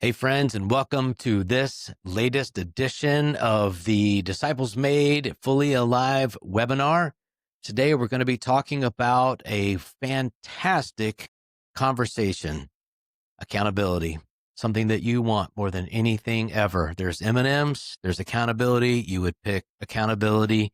Hey, friends, and welcome to this latest edition of the Disciples Made Fully Alive webinar. Today, we're going to be talking about a fantastic conversation, accountability, something that you want more than anything ever. There's M&Ms, there's accountability. You would pick accountability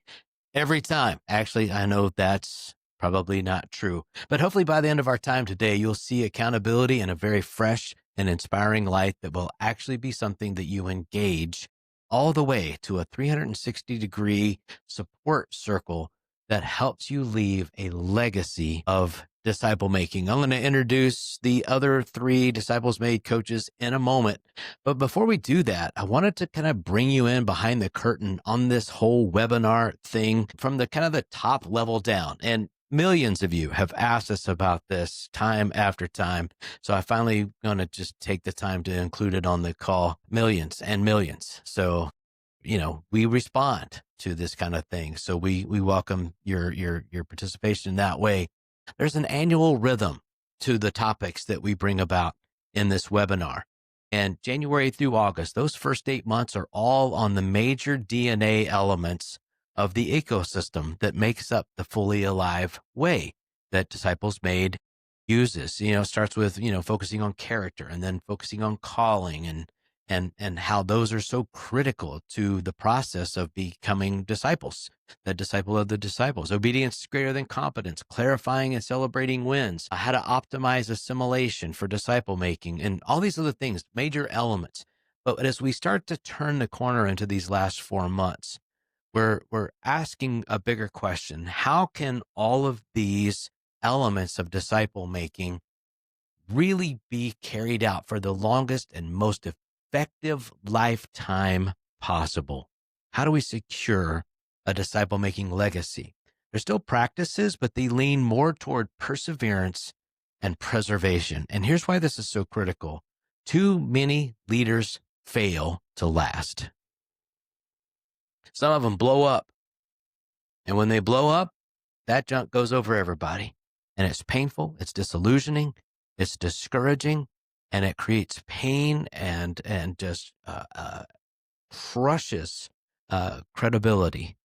every time. Actually, I know that's probably not true, but hopefully by the end of our time today, you'll see accountability in a very fresh and inspiring light that will actually be something that you engage all the way to a 360-degree support circle that helps you leave a legacy of disciple making. I'm going to introduce the other three Disciples Made coaches in a moment. But before we do that, I wanted to kind of bring you in behind the curtain on this whole webinar thing from the kind of the top level down. And millions of you have asked us about this time after time. So I finally going to just take the time to include it on the call. Millions and millions. So, we respond to this kind of thing. So we welcome your participation in that way. There's an annual rhythm to the topics that we bring about in this webinar. And January through August, those first 8 months are all on the major DNA elements of the ecosystem that makes up the fully alive way that Disciples Made uses. It starts with, focusing on character and then focusing on calling and how those are so critical to the process of becoming disciples, the disciple of the disciples. Obedience is greater than competence, clarifying and celebrating wins, how to optimize assimilation for disciple making, and all these other things, major elements. But as we start to turn the corner into these last 4 months, we're asking a bigger question. How can all of these elements of disciple making really be carried out for the longest and most effective lifetime possible? How do we secure a disciple making legacy? They're still practices, but they lean more toward perseverance and preservation. And here's why this is so critical. Too many leaders fail to last. Some of them blow up. And when they blow up, that junk goes over everybody. And it's painful, it's disillusioning, it's discouraging, and it creates pain and just crushes credibility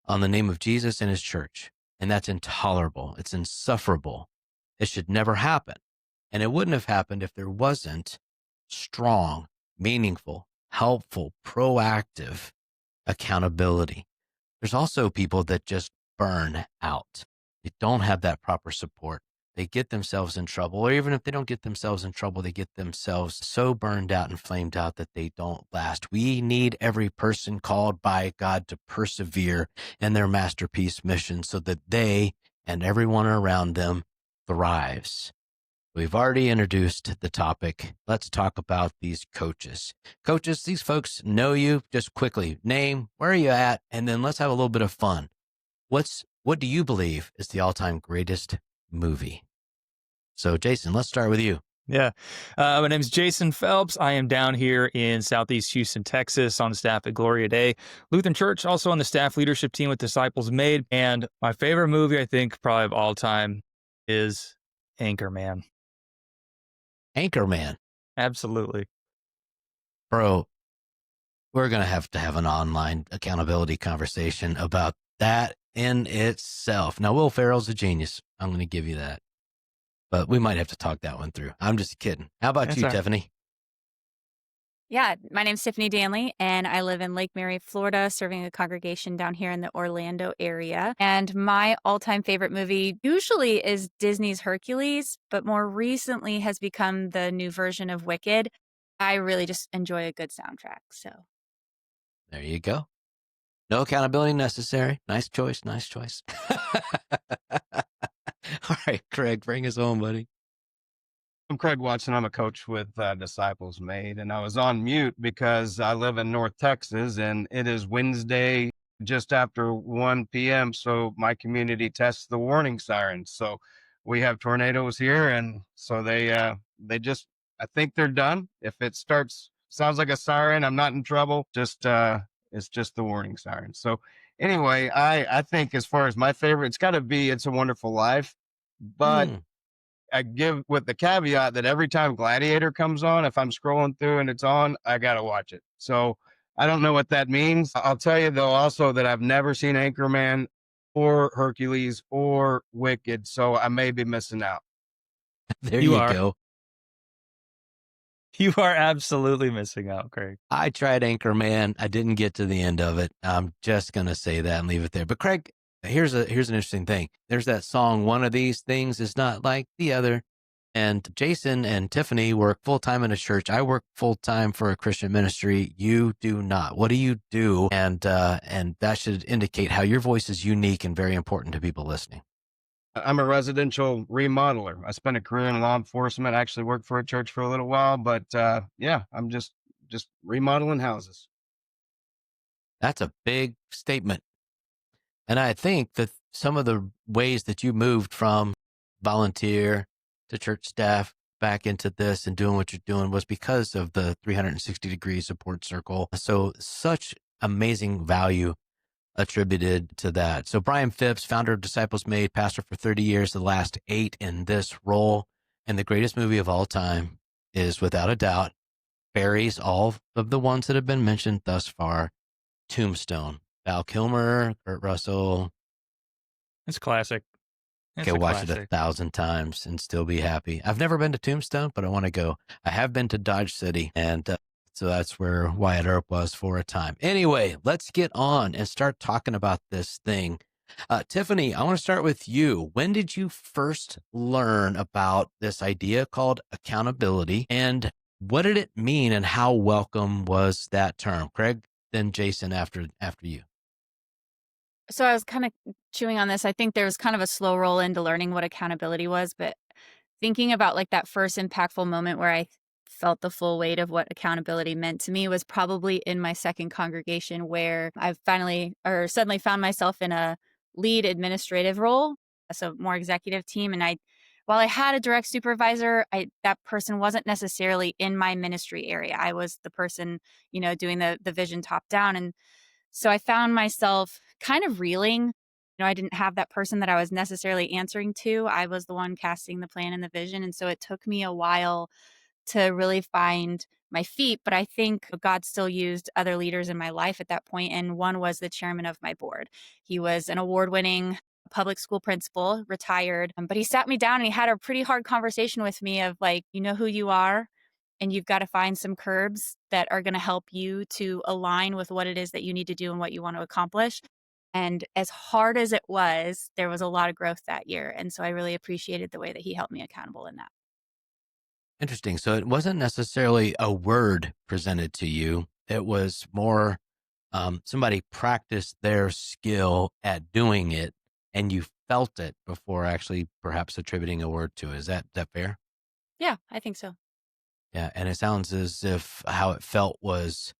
on the name of Jesus and his church. And that's intolerable. It's insufferable. It should never happen. And it wouldn't have happened if there wasn't strong, meaningful, helpful, proactive accountability. There's also people that just burn out. They don't have that proper support. They get themselves in trouble, or even if they don't get themselves in trouble, they get themselves so burned out and flamed out that they don't last. We need every person called by God to persevere in their masterpiece mission so that they and everyone around them thrives. We've already introduced the topic. Let's talk about these coaches. Coaches, these folks know you. Just quickly, name, where are you at? And then let's have a little bit of fun. What do you believe is the all-time greatest movie? So Jason, let's start with you. Yeah. My name is Jason Phelps. I am down here in Southeast Houston, Texas on staff at Gloria Day Lutheran Church, also on the staff leadership team with Disciples Made. And my favorite movie, I think probably of all time, is Anchorman. Anchorman. Absolutely. Bro, we're going to have an online accountability conversation about that in itself. Now, Will Ferrell's a genius. I'm going to give you that. But we might have to talk that one through. I'm just kidding. How about That's you, all right. Tiffany? Yeah, my name's Tiffany Danley, and I live in Lake Mary, Florida, serving a congregation down here in the Orlando area. And my all-time favorite movie usually is Disney's Hercules, but more recently has become the new version of Wicked. I really just enjoy a good soundtrack. So There you go. No accountability necessary. Nice choice. Nice choice. All right, Craig, bring us home, buddy. I'm Craig Watson. I'm a coach with Disciples Made, and I was on mute because I live in North Texas, and it is Wednesday just after 1 p.m. So my community tests the warning sirens. So we have tornadoes here, and so they just, I think they're done. If it sounds like a siren, I'm not in trouble. It's just the warning siren. So anyway, I think as far as my favorite, it's got to be It's a Wonderful Life, but I give with the caveat that every time Gladiator comes on, if I'm scrolling through and it's on, I got to watch it. So I don't know what that means. I'll tell you though, also that I've never seen Anchorman or Hercules or Wicked. So I may be missing out. There You you are. go. You are absolutely missing out, Craig. I tried Anchorman. I didn't get to the end of it. I'm just going to say that and leave it there. But Craig, here's an interesting thing. There's that song, One of These Things is Not Like the Other. And Jason and Tiffany work full-time in a church. I work full-time for a Christian ministry. You do not. What do you do? And that should indicate how your voice is unique and very important to people listening. I'm a residential remodeler. I spent a career in law enforcement. I actually worked for a church for a little while, but yeah, I'm just remodeling houses. That's a big statement. And I think that some of the ways that you moved from volunteer to church staff back into this and doing what you're doing was because of the 360-degree support circle. So such amazing value attributed to that. So Brian Phipps, founder of Disciples Made, pastor for 30 years, the last 8 in this role. And the greatest movie of all time is, without a doubt, buries all of the ones that have been mentioned thus far, Tombstone. Val Kilmer, Kurt Russell. It's classic. It's Can a watch it classic. 1,000 times and still be happy. I've never been to Tombstone, but I want to go. I have been to Dodge City, and so that's where Wyatt Earp was for a time. Anyway, let's get on and start talking about this thing. Tiffany, I want to start with you. When did you first learn about this idea called accountability, and what did it mean, and how welcome was that term? Craig, then Jason after you. So I was kind of chewing on this. I think there was kind of a slow roll into learning what accountability was, but thinking about like that first impactful moment where I felt the full weight of what accountability meant to me was probably in my second congregation, where I suddenly found myself in a lead administrative role, so more executive team. And while I had a direct supervisor, that person wasn't necessarily in my ministry area. I was the person, doing the vision top down. And so I found myself kind of reeling. I didn't have that person that I was necessarily answering to. I was the one casting the plan and the vision. And so it took me a while to really find my feet. But I think God still used other leaders in my life at that point. And one was the chairman of my board. He was an award-winning public school principal, retired. But he sat me down and he had a pretty hard conversation with me of like, you know who you are, and you've got to find some curbs that are going to help you to align with what it is that you need to do and what you want to accomplish. And as hard as it was, there was a lot of growth that year. And so I really appreciated the way that he helped me accountable in that. Interesting. So it wasn't necessarily a word presented to you. It was more somebody practiced their skill at doing it, and you felt it before actually perhaps attributing a word to it. Is that fair? Yeah, I think so. Yeah. And it sounds as if how it felt was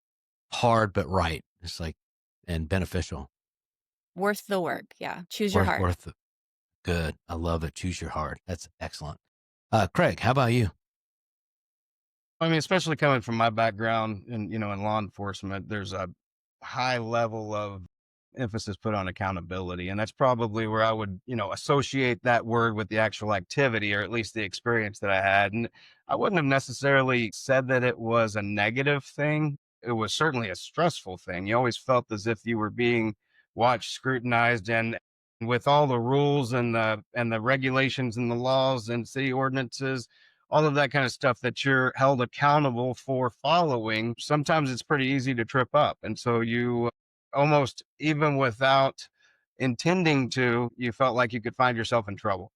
hard but right. It's like, and beneficial. Worth the work. Yeah. Choose your heart. Good. I love it. Choose your heart. That's excellent. Craig, how about you? I mean, especially coming from my background in law enforcement, there's a high level of emphasis put on accountability. And that's probably where I would, associate that word with the actual activity, or at least the experience that I had. And I wouldn't have necessarily said that it was a negative thing. It was certainly a stressful thing. You always felt as if you were being watched, scrutinized, and with all the rules and the regulations and the laws and city ordinances, all of that kind of stuff that you're held accountable for following, sometimes it's pretty easy to trip up. And so you almost, even without intending to, you felt like you could find yourself in trouble.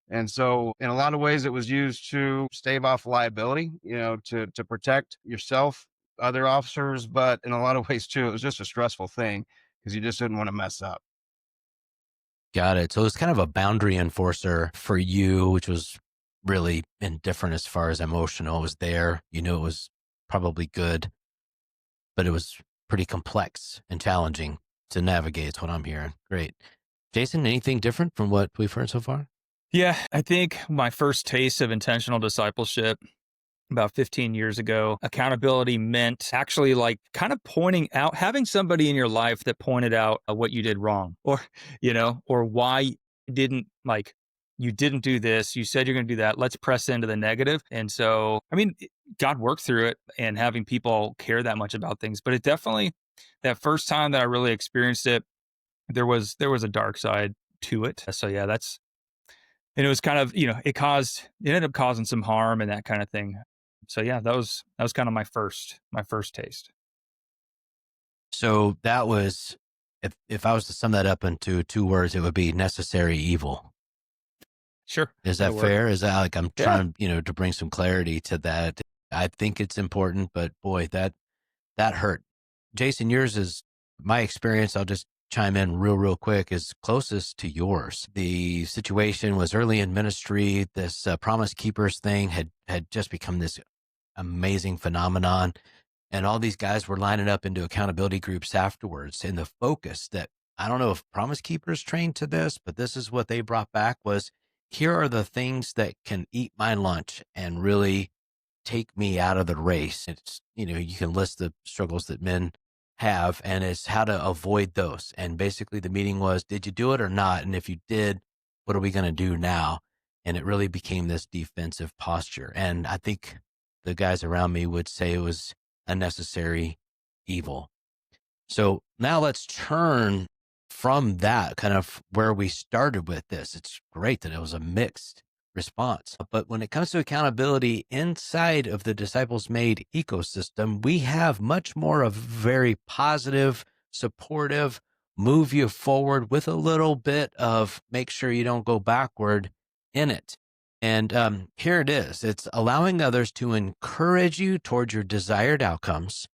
And so in a lot of ways, it was used to stave off liability, to protect yourself, other officers. But in a lot of ways, too, it was just a stressful thing because you just didn't want to mess up. Got it. So it's kind of a boundary enforcer for you, which was really indifferent as far as emotional. It was there. You knew it was probably good, but it was pretty complex and challenging to navigate. It's what I'm hearing. Great. Jason, anything different from what we've heard so far? Yeah, I think my first taste of intentional discipleship about 15 years ago, accountability meant actually like kind of pointing out, having somebody in your life that pointed out what you did wrong, or, or why you didn't you didn't do this. You said you're going to do that. Let's press into the negative. And so, I mean, God worked through it and having people care that much about things. But it definitely, that first time that I really experienced it, there was a dark side to it. So yeah, and it was kind of, it ended up causing some harm and that kind of thing. So yeah, that was kind of my first taste. So that was, if I was to sum that up into 2 words, it would be necessary evil. Sure. Is that fair? Is that like, I'm Yeah. trying, to bring some clarity to that. I think it's important, but boy, that hurt. Jason, yours is my experience. I'll just chime in real quick, is closest to yours. The situation was early in ministry. This Promise Keepers thing had just become this amazing phenomenon. And all these guys were lining up into accountability groups afterwards. And the focus that, I don't know if Promise Keepers trained to this, but this is what they brought back was, here are the things that can eat my lunch and really take me out of the race. It's, you can list the struggles that men have, and it's how to avoid those. And basically the meeting was, did you do it or not? And if you did, what are we going to do now? And it really became this defensive posture. And I think the guys around me would say it was a necessary evil. So now let's turn from that, kind of where we started with this. It's great that it was a mixed response. But when it comes to accountability inside of the Disciples Made ecosystem, we have much more of very positive, supportive, move you forward with a little bit of make sure you don't go backward in it. And here it is. It's allowing others to encourage you towards your desired outcomes,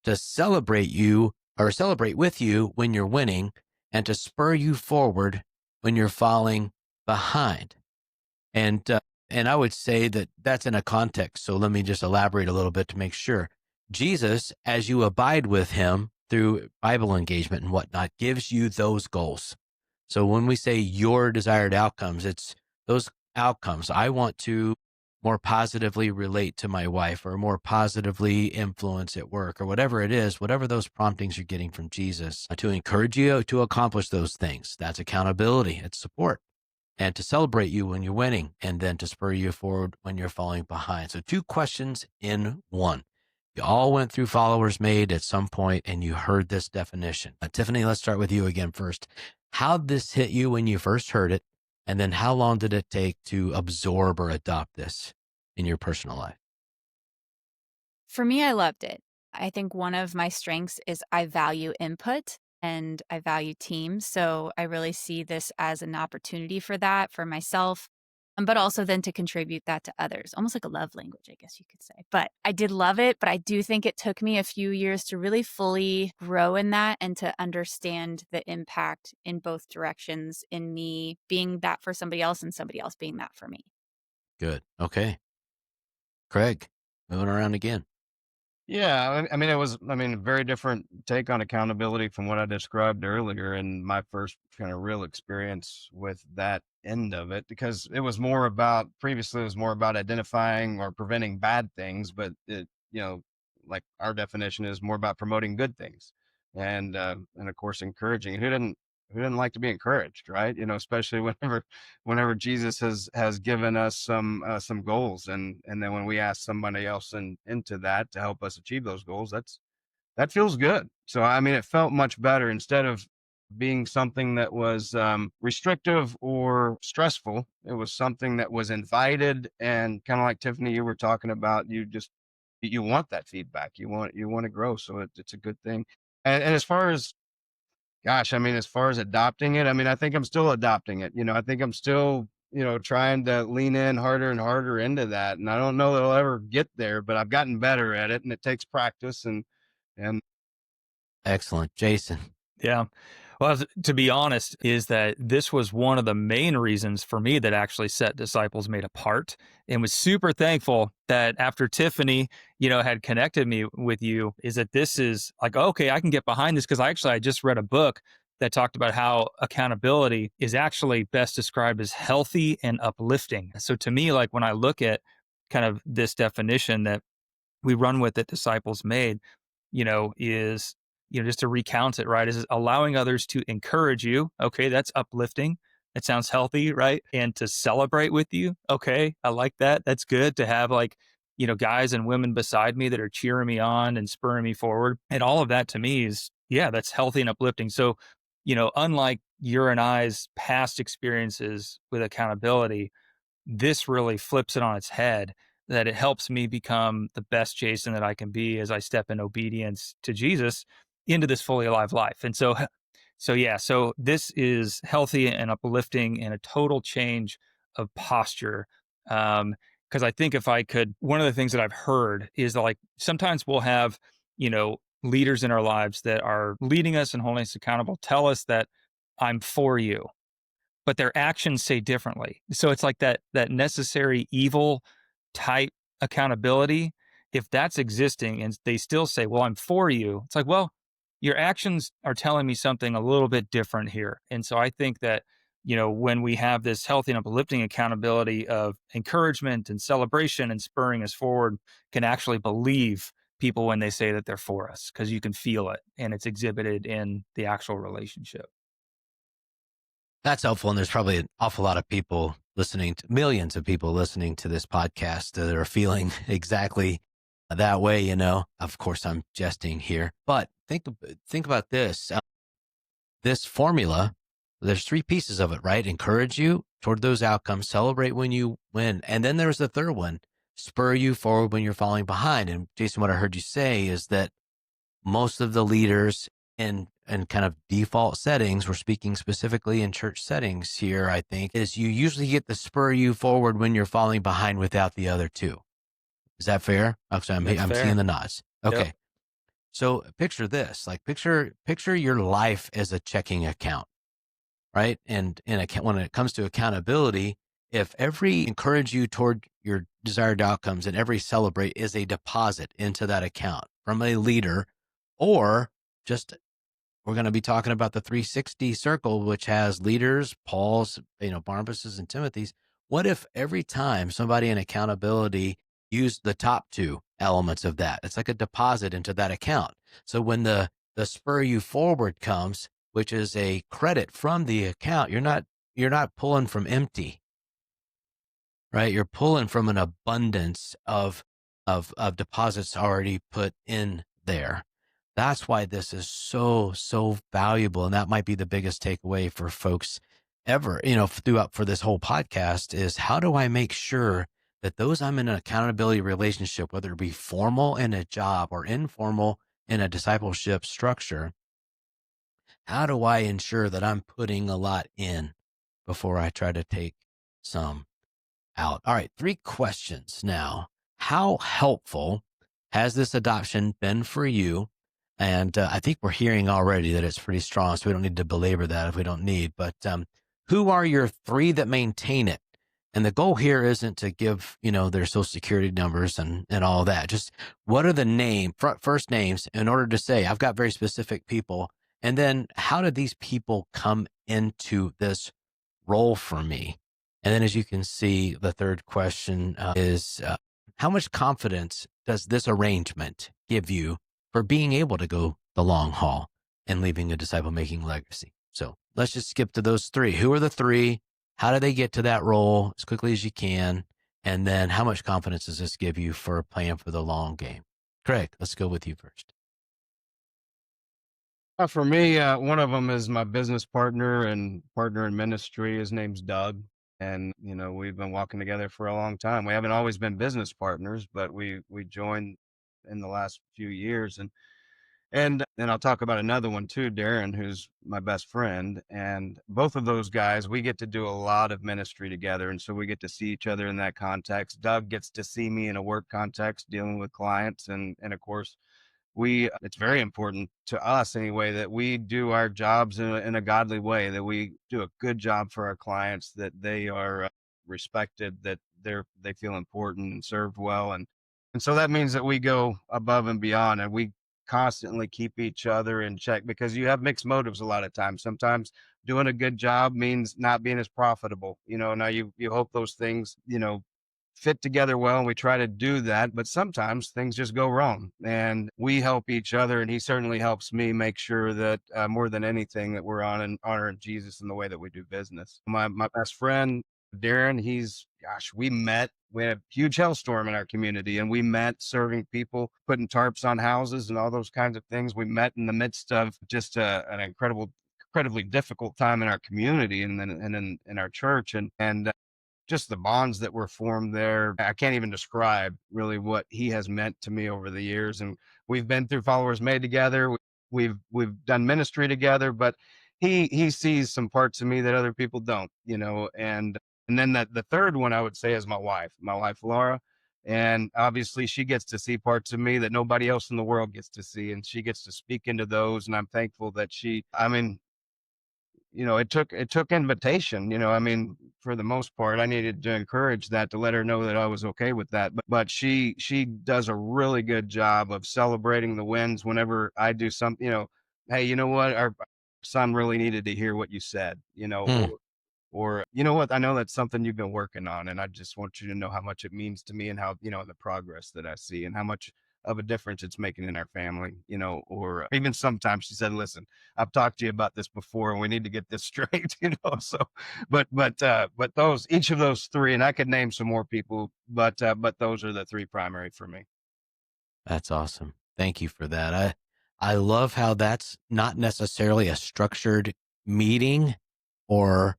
to celebrate with you when you're winning, and to spur you forward when you're falling behind. And I would say that that's in a context. So let me just elaborate a little bit to make sure. Jesus, as you abide with him through Bible engagement and whatnot, gives you those goals. So when we say your desired outcomes, it's those outcomes. I want to more positively relate to my wife, or more positively influence at work, or whatever it is, whatever those promptings you're getting from Jesus to encourage you to accomplish those things. That's accountability. It's support. And to celebrate you when you're winning, and then to spur you forward when you're falling behind. So 2 questions in one. You all went through Followers Made at some point, and you heard this definition. Tiffany, let's start with you again first. How'd this hit you when you first heard it? And then how long did it take to absorb or adopt this in your personal life? For me, I loved it. I think one of my strengths is I value input and I value teams. So I really see this as an opportunity for that, for myself, but also then to contribute that to others, almost like a love language, I guess you could say. But I did love it, but I do think it took me a few years to really fully grow in that and to understand the impact in both directions, in me being that for somebody else and somebody else being that for me. Good. Okay. Craig, moving around again. Yeah, I mean, it was, a very different take on accountability from what I described earlier, and my first kind of real experience with that end of it, because previously it was more about identifying or preventing bad things, but like our definition is more about promoting good things, and of course encouraging. Who didn't like to be encouraged, right? Especially whenever Jesus has given us some goals, and then when we ask somebody else into that to help us achieve those goals, that feels good. So I mean, it felt much better instead of being something that was restrictive or stressful. It was something that was invited, and kind of like Tiffany, you were talking about. You want that feedback. You want to grow, so it's a good thing. And as far as as far as adopting it, I think I'm still adopting it. I think I'm still, trying to lean in harder and harder into that. And I don't know that I'll ever get there, but I've gotten better at it, and it takes practice and Excellent. Jason. Yeah. Well, to be honest, is that this was one of the main reasons for me that actually set Disciples Made apart, and was super thankful that after Tiffany, had connected me with you, is that this is like, okay, I can get behind this, because I just read a book that talked about how accountability is actually best described as healthy and uplifting. So to me, like when I look at kind of this definition that we run with at Disciples Made, is, just to recount it, right, is allowing others to encourage you. Okay, that's uplifting. It sounds healthy, right? And to celebrate with you. Okay, I like that. That's good to have like, guys and women beside me that are cheering me on and spurring me forward. And all of that to me is, yeah, that's healthy and uplifting. So, unlike your and I's past experiences with accountability, this really flips it on its head, that it helps me become the best Jason that I can be as I step in obedience to Jesus into this fully alive life. And so this is healthy and uplifting and a total change of posture. Because I think if I could, one of the things that I've heard is like sometimes we'll have, leaders in our lives that are leading us and holding us accountable tell us that I'm for you, but their actions say differently. So it's like that necessary evil type accountability. If that's existing and they still say, well, I'm for you, it's like, well, your actions are telling me something a little bit different here. And so I think that, when we have this healthy and uplifting accountability of encouragement and celebration and spurring us forward, can actually believe people when they say that they're for us, because you can feel it and it's exhibited in the actual relationship. That's helpful. And there's probably an awful lot of people listening to millions of people listening to this podcast that are feeling exactly that way. Of course I'm jesting here, but think about this. This formula, there's 3 pieces of it, right? Encourage you toward those outcomes, celebrate when you win. And then there's the third one, spur you forward when you're falling behind. And Jason, what I heard you say is that most of the leaders in kind of default settings, we're speaking specifically in church settings here, I think, is you usually get the spur you forward when you're falling behind without the other 2. Is that fair? Actually, I'm seeing the nods. Okay. Yep. So picture this, like picture your life as a checking account, right? And when it comes to accountability, if every encourage you toward your desired outcomes and every celebrate is a deposit into that account from a leader, or just, we're going to be talking about the 360 circle, which has leaders, Paul's, Barnabas's and Timothy's. What if every time somebody in accountability used the top 2 elements of that, it's like a deposit into that account. So when the spur you forward comes, which is a credit from the account, you're not pulling from empty, right? You're pulling from an abundance of deposits already put in there. That's why this is so, so valuable. And that might be the biggest takeaway for folks ever, throughout for this whole podcast, is how do I make sure that those I'm in an accountability relationship, whether it be formal in a job or informal in a discipleship structure, how do I ensure that I'm putting a lot in before I try to take some out? All right, 3 questions now. How helpful has this adoption been for you? And I think we're hearing already that it's pretty strong, so we don't need to belabor that if we don't need. But who are your 3 that maintain it? And the goal here isn't to give, their social security numbers and all that. Just what are the first names in order to say, I've got very specific people. And then how did these people come into this role for me? And then as you can see, the third question is, how much confidence does this arrangement give you for being able to go the long haul and leaving a disciple-making legacy? So let's just skip to those 3. Who are the 3? How do they get to that role as quickly as you can? And then how much confidence does this give you for a plan for the long game? Craig, let's go with you first. For me, one of them is my business partner and partner in ministry. His name's Doug. And, we've been walking together for a long time. We haven't always been business partners, but we joined in the last few years. And then I'll talk about another one too, Darren, who's my best friend. And both of those guys, we get to do a lot of ministry together. And so we get to see each other in that context. Doug gets to see me in a work context dealing with clients. And of course, it's very important to us anyway, that we do our jobs in a godly way, that we do a good job for our clients, that they are respected, that they feel important and served well. And so that means that we go above and beyond, and we constantly keep each other in check, because you have mixed motives a lot of times. Sometimes doing a good job means not being as profitable. Now you hope those things, fit together well, and we try to do that, but sometimes things just go wrong, and we help each other, and he certainly helps me make sure that more than anything that we're on and honoring Jesus in the way that we do business. My best friend Darren, we had a huge hailstorm in our community, and we met serving people, putting tarps on houses and all those kinds of things. We met in the midst of just an incredibly difficult time in our community and then in our church, and just the bonds that were formed there. I can't even describe really what he has meant to me over the years. And we've been through Followers Made together. We've done ministry together, but he sees some parts of me that other people don't, and then the third one I would say is my wife Laura. And obviously she gets to see parts of me that nobody else in the world gets to see, and she gets to speak into those. And I'm thankful that it took invitation. For the most part, I needed to encourage that, to let her know that I was okay with that. But she does a really good job of celebrating the wins whenever I do something. Hey, you know what? Our son really needed to hear what you said. Hmm. Or you know what? I know that's something you've been working on, and I just want you to know how much it means to me, and how the progress that I see, and how much of a difference it's making in our family. Or even sometimes she said, "Listen, I've talked to you about this before, and we need to get this straight." So, but those, each of those three, and I could name some more people, but those are the three primary for me. That's awesome. Thank you for that. I love how that's not necessarily a structured meeting or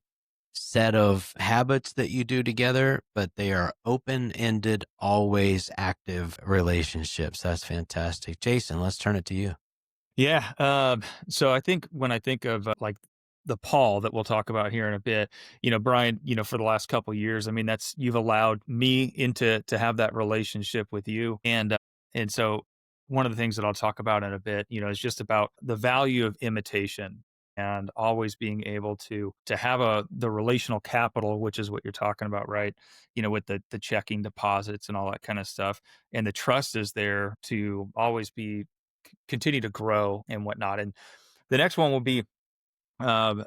set of habits that you do together, but they are open-ended, always active relationships. That's fantastic. Jason, let's turn it to you. Yeah. So I think when I think of like the Paul that we'll talk about here in a bit, Brian, for the last couple of years, I mean, you've allowed me to have that relationship with you. And so one of the things that I'll talk about in a bit, is just about the value of imitation and always being able to have the relational capital, which is what you're talking about, right? With the checking deposits and all that kind of stuff. And the trust is there to always continue to grow and whatnot. And the next one will be, my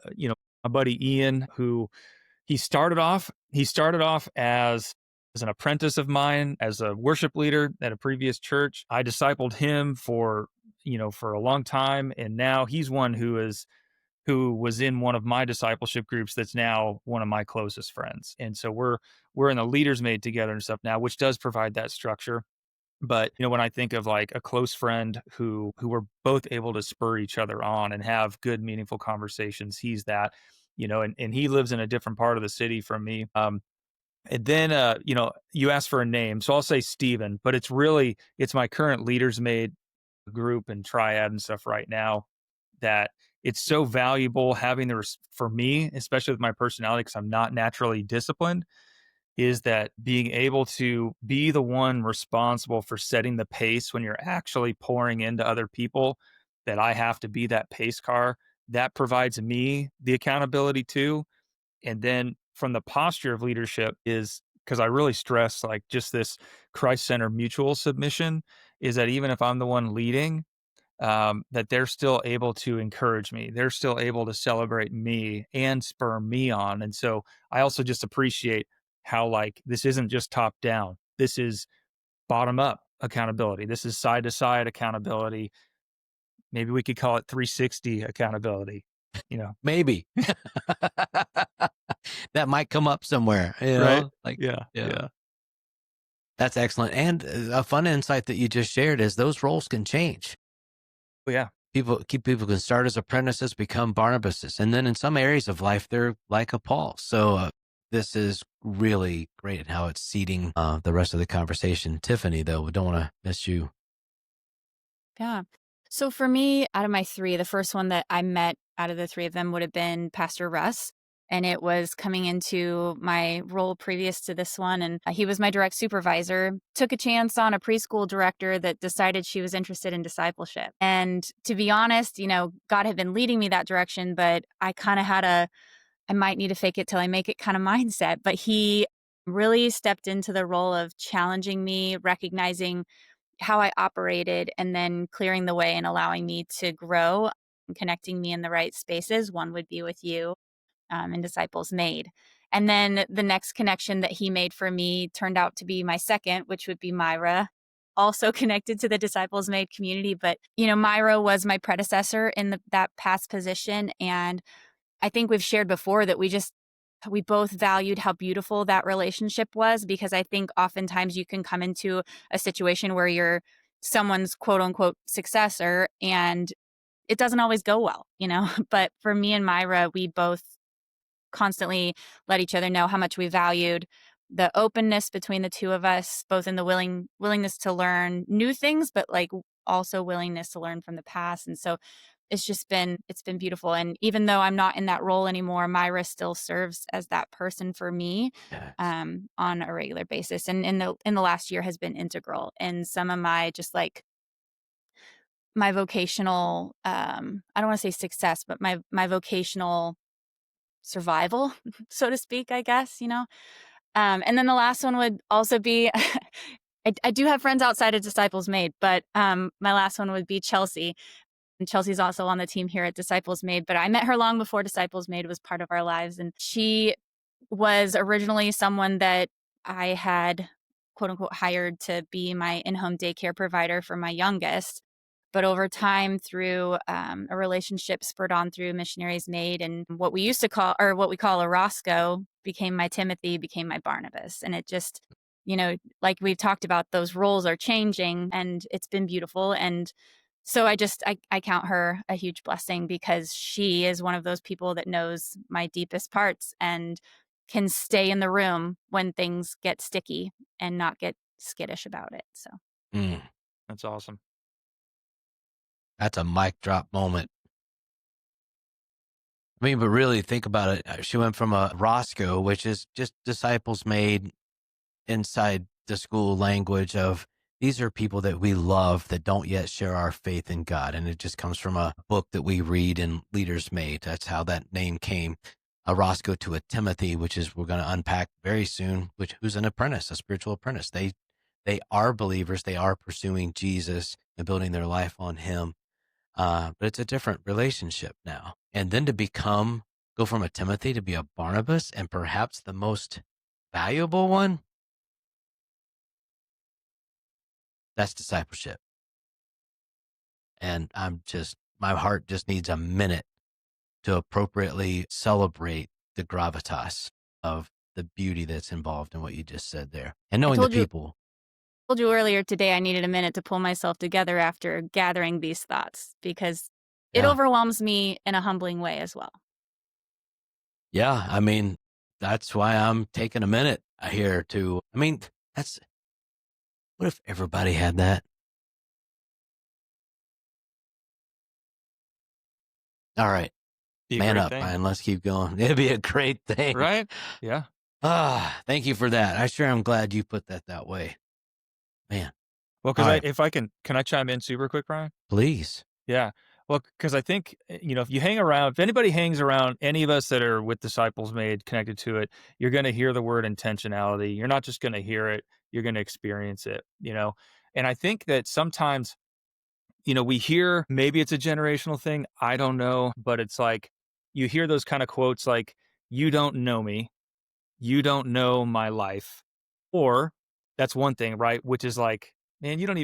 buddy Ian, who he started off as an apprentice of mine, as a worship leader at a previous church. I discipled him for a long time, and now he's one who was in one of my discipleship groups that's now one of my closest friends. And so we're in the leaders made together and stuff now, which does provide that structure. But, when I think of like a close friend who were both able to spur each other on and have good, meaningful conversations, he's that, and he lives in a different part of the city from me. And then, you asked for a name, so I'll say Steven, but it's my current leaders made group and triad and stuff right now, that it's so valuable having for me, especially with my personality, because I'm not naturally disciplined, is that being able to be the one responsible for setting the pace when you're actually pouring into other people, that I have to be that pace car. That provides me the accountability too. And then from the posture of leadership is, because I really stress like just this Christ-centered mutual submission, is that even if I'm the one leading, that they're still able to encourage me. They're still able to celebrate me and spur me on. And so I also just appreciate how like this isn't just top down. This is bottom up accountability. This is side to side accountability. Maybe we could call it 360 accountability, Maybe that might come up somewhere, right? like, Yeah. yeah, Yeah. that's excellent. And a fun insight that you just shared is those roles can change. Well, yeah. People can start as apprentices, become Barnabases, and then in some areas of life, they're like a Paul. So this is really great at how it's seeding the rest of the conversation. Tiffany, though, we don't want to miss you. Yeah. So for me, out of my three, the first one that I met out of the three of them would have been Pastor Russ. And it was coming into my role previous to this one. And he was my direct supervisor, took a chance on a preschool director that decided she was interested in discipleship. And to be honest, God had been leading me that direction, but I kind of had I might need to fake it till I make it kind of mindset. But he really stepped into the role of challenging me, recognizing how I operated, and then clearing the way and allowing me to grow and connecting me in the right spaces. One would be with you, and Disciples Made. And then the next connection that he made for me turned out to be my second, which would be Myra, also connected to the Disciples Made community. But, Myra was my predecessor in that past position. And I think we've shared before that we both valued how beautiful that relationship was, because I think oftentimes you can come into a situation where you're someone's quote unquote successor and it doesn't always go well, But for me and Myra, we both constantly let each other know how much we valued the openness between the two of us, both in the willingness to learn new things, but like also willingness to learn from the past. And so it's been beautiful. And even though I'm not in that role anymore, Myra still serves as that person for me Yes. on a regular basis. And in the last year has been integral in some of my just like my vocational I don't want to say success, but my vocational survival, so to speak, I guess, And then the last one would also be I do have friends outside of Disciples Made, but my last one would be Chelsea. And Chelsea's also on the team here at Disciples Made, but I met her long before Disciples Made was part of our lives. And she was originally someone that I had, quote unquote, hired to be my in-home daycare provider for my youngest. But over time, through a relationship spurred on through Missionaries Made, and what we call a Roscoe, became my Timothy, became my Barnabas. And it just, like we've talked about, those roles are changing and it's been beautiful. And so I count her a huge blessing, because she is one of those people that knows my deepest parts and can stay in the room when things get sticky and not get skittish about it. So Mm, That's awesome. that's a mic drop moment. I mean, but really think about it. She went from a Roscoe, which is just Disciples Made inside the school language of, these are people that we love that don't yet share our faith in God. And it just comes from a book that we read in Leaders Made. That's how that name came. A Roscoe to a Timothy, which is, we're going to unpack very soon, who's an apprentice, a spiritual apprentice. They are believers. They are pursuing Jesus and building their life on him. But it's a different relationship now. And then to go from a Timothy to be a Barnabas, and perhaps the most valuable one, that's discipleship. And my heart just needs a minute to appropriately celebrate the gravitas of the beauty that's involved in what you just said there. And knowing the people. I told you earlier today I needed a minute to pull myself together after gathering these thoughts, because it overwhelms me in a humbling way as well. Yeah, I mean, that's why I'm taking a minute here what if everybody had that? All right. Man up, Ryan. Let's keep going. It'd be a great thing. Right? Yeah. Thank you for that. I sure am glad you put that way. Man. Well, because can I chime in super quick, Brian? Please. Yeah. Well, because I think, if anybody hangs around any of us that are with Disciples Made connected to it, you're going to hear the word intentionality. You're not just going to hear it, you're going to experience it, And I think that sometimes, we hear, maybe it's a generational thing, I don't know, but it's like, you hear those kind of quotes like, you don't know me, you don't know my life. Or that's one thing, right? Which is like, man, you don't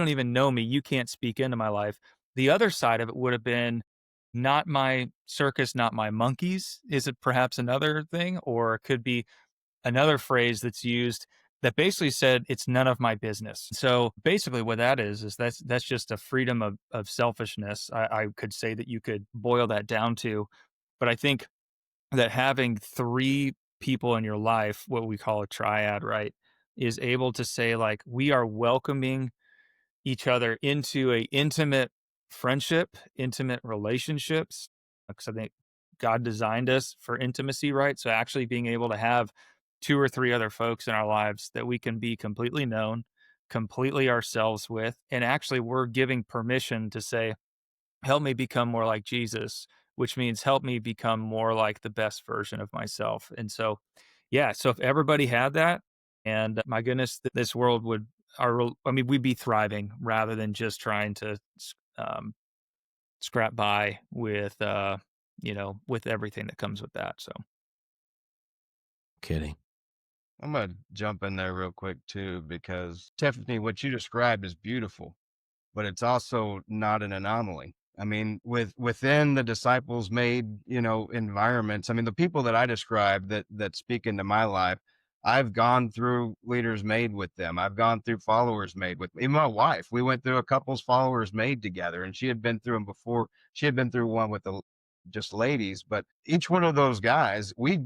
even know me. You can't speak into my life. The other side of it would have been, not my circus, not my monkeys. Is it perhaps another thing? Or it could be another phrase that's used that basically said, it's none of my business. So basically what that is that's just a freedom of selfishness. I could say that you could boil that down to, but I think that having three people in your life, what we call a triad, right, is able to say, like, we are welcoming each other into a intimate friendship, intimate relationships. Because I think God designed us for intimacy, right? So actually being able to have two or three other folks in our lives that we can be completely known, completely ourselves with, and actually we're giving permission to say, help me become more like Jesus, which means help me become more like the best version of myself. And so, yeah, so if everybody had that, and my goodness, this world we'd be thriving rather than just trying to scrap by with, with everything that comes with that. So, kidding. I'm going to jump in there real quick too, because Tiffany, what you described is beautiful, but it's also not an anomaly. I mean, within the disciples made, environments. I mean, the people that I described that speak into my life, I've gone through leaders made with them. I've gone through followers made with even my wife. We went through a couple's followers made together, and she had been through them before. She had been through one with the just ladies, but each one of those guys, we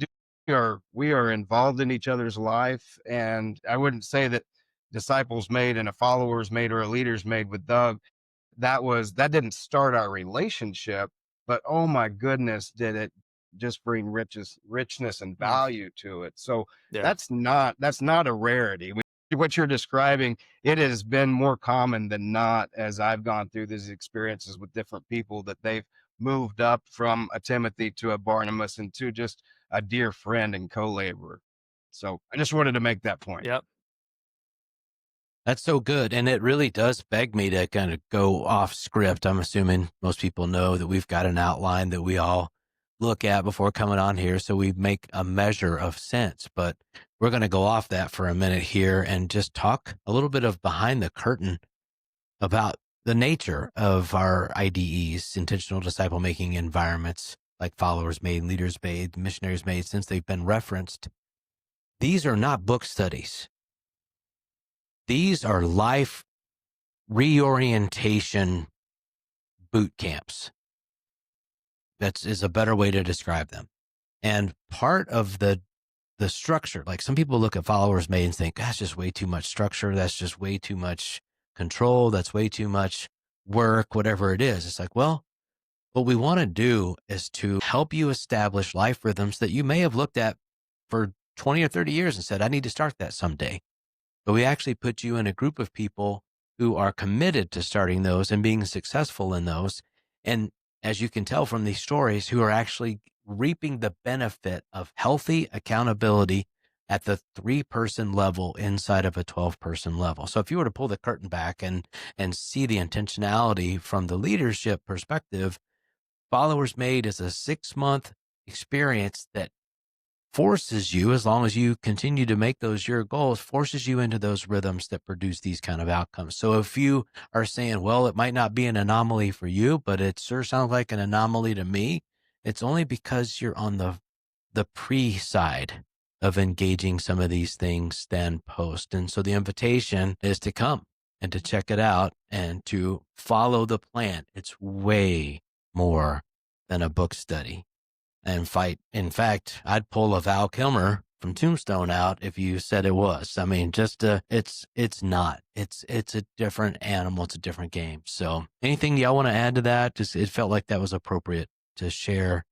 are involved in each other's life. And I wouldn't say that disciples made and a followers made or a leaders made with Doug, that didn't start our relationship, but oh my goodness, did it just bring richness and value to it. So Yeah. that's not a rarity. What you're describing, it has been more common than not as I've gone through these experiences with different people, that they've moved up from a Timothy to a Barnabas and to just a dear friend and co-laborer. So I just wanted to make that point. Yep. That's so good. And it really does beg me to kind of go off script. I'm assuming most people know that we've got an outline that we all look at before coming on here, so we make a measure of sense. But we're going to go off that for a minute here and just talk a little bit of behind the curtain about the nature of our IDEs, intentional disciple making environments, like followers made, leaders made, missionaries made, since they've been referenced. These are not book studies. These are life reorientation boot camps. That is a better way to describe them. And part of the structure, like some people look at followers made and think, that's just way too much structure. That's just way too much control. That's way too much work, whatever it is. It's like, well, what we want to do is to help you establish life rhythms that you may have looked at for 20 or 30 years and said, I need to start that someday. But we actually put you in a group of people who are committed to starting those and being successful in those. And as you can tell from these stories, who are actually reaping the benefit of healthy accountability at the 3-person level inside of a 12-person level. So if you were to pull the curtain back and see the intentionality from the leadership perspective, Followers Made is a 6-month experience that forces you, as long as you continue to make those your goals, forces you into those rhythms that produce these kind of outcomes. So if you are saying, well, it might not be an anomaly for you, but it sure sounds like an anomaly to me, it's only because you're on the pre-side of engaging some of these things than post. And so the invitation is to come and to check it out and to follow the plan. It's way more than a book study. And fight. In fact, I'd pull a Val Kilmer from Tombstone out if you said it was. I mean, it's not. It's a different animal. It's a different game. So anything y'all want to add to that? Just, it felt like that was appropriate to share.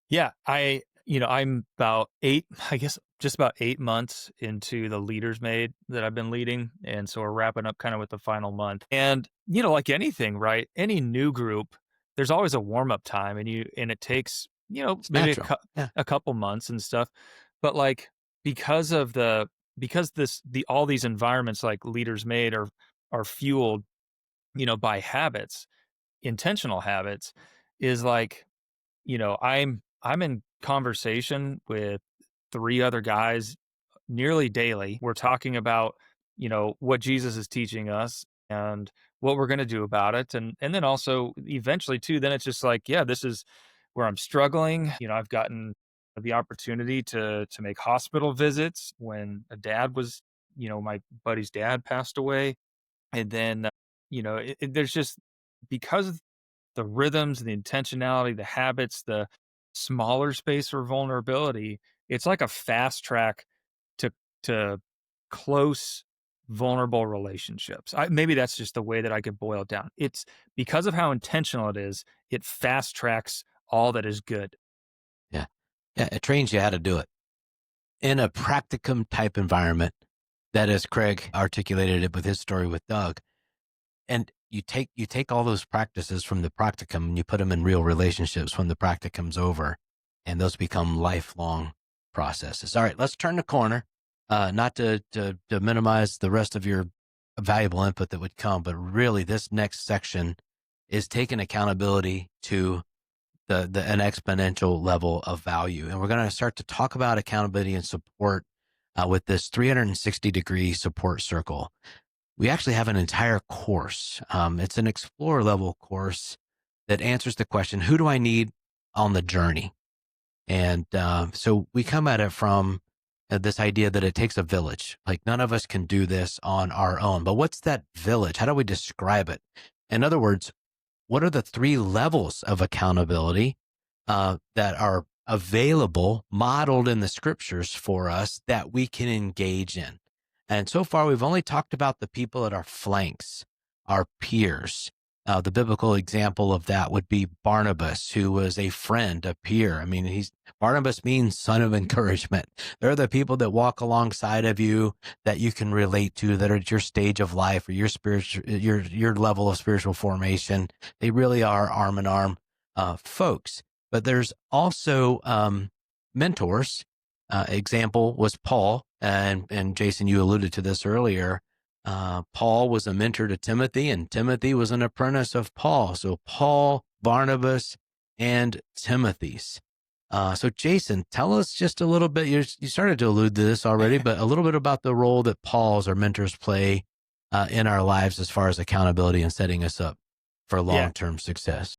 Yeah, I'm about just about 8 months into the Leaders Made that I've been leading. And so we're wrapping up kind of with the final month. And, like anything, right? Any new group, there's always a warm-up time, and it takes, maybe a couple months and stuff. But like, because all these environments like Leaders Made are fueled, by habits, intentional habits, is like, I'm in conversation with 3 other guys nearly daily. We're talking about, what Jesus is teaching us and what we're going to do about it. And then also eventually too, then it's just like, yeah, this is where I'm struggling. I've gotten the opportunity to make hospital visits when a dad was, my buddy's dad passed away. And then, there's just, because of the rhythms, the intentionality, the habits, the smaller space for vulnerability, it's like a fast track to close, vulnerable relationships. Maybe that's just the way that I could boil it down. It's because of how intentional it is, it fast tracks all that is good. Yeah. It trains you how to do it in a practicum type environment. That, as Craig articulated it with his story with Doug. And you take all those practices from the practicum and you put them in real relationships when the practicum's over, and those become lifelong processes. All right, let's turn the corner. Not to minimize the rest of your valuable input that would come, but really this next section is taking accountability to an exponential level of value. And we're going to start to talk about accountability and support with this 360-degree support circle. We actually have an entire course. It's an Explorer level course that answers the question, who do I need on the journey? And so we come at it from this idea that it takes a village. Like none of us can do this on our own. But what's that village? How do we describe it? In other words, what are the 3 levels of accountability that are available, modeled in the scriptures for us that we can engage in? And so far, we've only talked about the people at our flanks, our peers. The biblical example of that would be Barnabas, who was a friend, a peer. I mean, Barnabas means son of encouragement. They're the people that walk alongside of you that you can relate to, that are at your stage of life or your level of spiritual formation. They really are arm in arm folks. But there's also mentors. Example was Paul, and Jason, you alluded to this earlier. Paul was a mentor to Timothy, and Timothy was an apprentice of Paul. So Paul, Barnabas, and Timothy's. So Jason, tell us just a little bit. You started to allude to this already, but a little bit about the role that Paul's or mentors play in our lives as far as accountability and setting us up for long-term success.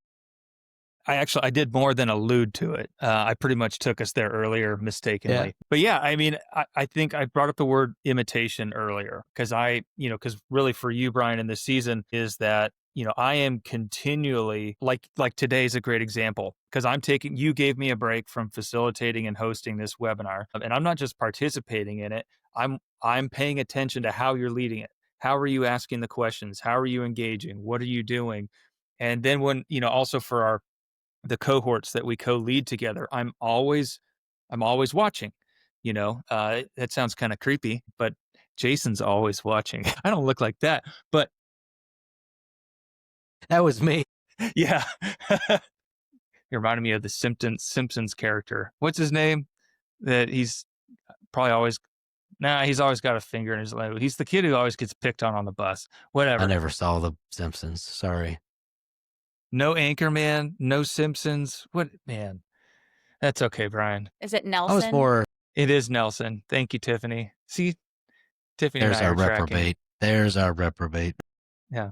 I did more than allude to it. I pretty much took us there earlier mistakenly. Yeah. But yeah, I mean, I think I brought up the word imitation earlier because because really for you, Brian, in this season is that, I am continually like today's a great example because you gave me a break from facilitating and hosting this webinar. And I'm not just participating in it. I'm paying attention to how you're leading it. How are you asking the questions? How are you engaging? What are you doing? And then when, also for the cohorts that we co-lead together, I'm always watching, that sounds kind of creepy, but Jason's always watching. I don't look like that, but that was me. Yeah. You reminded me of the Simpsons character. What's his name? That he's probably always, he's always got a finger in his leg. He's the kid who always gets picked on the bus. Whatever. I never saw the Simpsons. Sorry. No Anchorman, no Simpsons. What, man? That's okay, Brian. Is it Nelson? I was more. It is Nelson. Thank you, Tiffany. See, Tiffany There's and I our are tracking. reprobate. There's our reprobate. Yeah.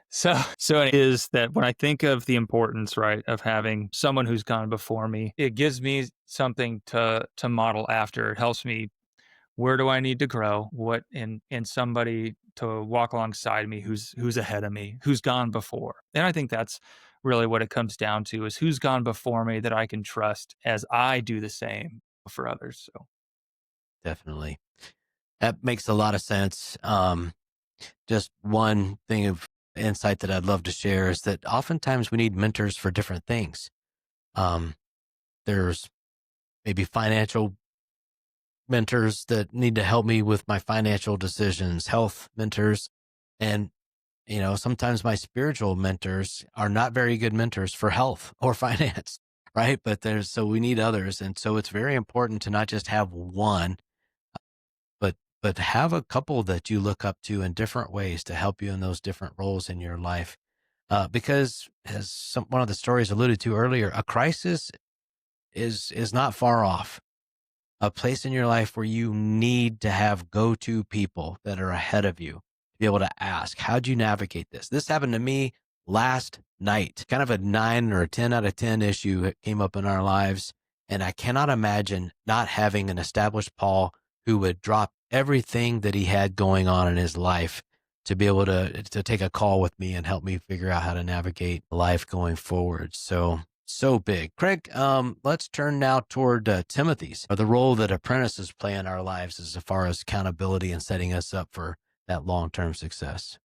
So it is that when I think of the importance, right, of having someone who's gone before me, it gives me something to model after. It helps me. Where do I need to grow? What in somebody to walk alongside me who's ahead of me, who's gone before. And I think that's really what it comes down to is who's gone before me that I can trust as I do the same for others. So definitely. That makes a lot of sense. Just one thing of insight that I'd love to share is that oftentimes we need mentors for different things. There's maybe financial mentors that need to help me with my financial decisions, health mentors. And, sometimes my spiritual mentors are not very good mentors for health or finance, right? But so we need others. And so it's very important to not just have one, but have a couple that you look up to in different ways to help you in those different roles in your life. Because as one of the stories alluded to earlier, a crisis is not far off. A place in your life where you need to have go-to people that are ahead of you to be able to ask, how'd you navigate this? This happened to me last night, kind of a 9 or a 10 out of 10 issue that came up in our lives. And I cannot imagine not having an established Paul who would drop everything that he had going on in his life to be able to take a call with me and help me figure out how to navigate life going forward. So big. Craig, let's turn now toward Timothy's, or the role that apprentices play in our lives as far as accountability and setting us up for that long-term success.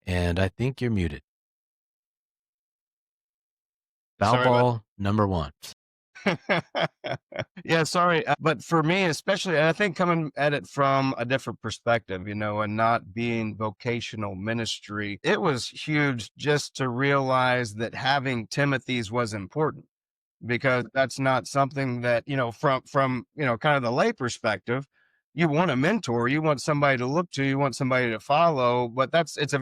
And I think you're muted. Foul ball number 1. Yeah, sorry. But for me, especially, I think coming at it from a different perspective, and not being vocational ministry, it was huge just to realize that having Timothy's was important, because that's not something that, from kind of the lay perspective, you want a mentor, you want somebody to look to, you want somebody to follow, but it's a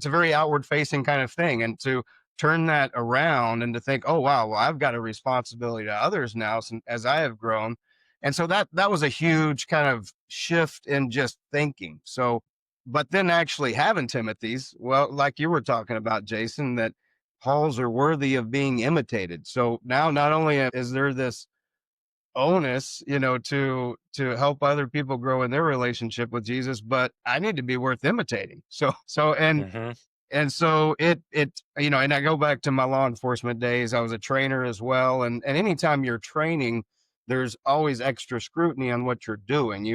very outward facing kind of thing. And to turn that around and to think, oh wow, well, I've got a responsibility to others now as I have grown. And so that was a huge kind of shift in just thinking. So, but then actually having Timothy's, well, like you were talking about, Jason, that Paul's are worthy of being imitated. So now not only is there this onus, to help other people grow in their relationship with Jesus, but I need to be worth imitating. Hmm. And so and I go back to my law enforcement days. I was a trainer as well. And anytime you're training, there's always extra scrutiny on what you're doing,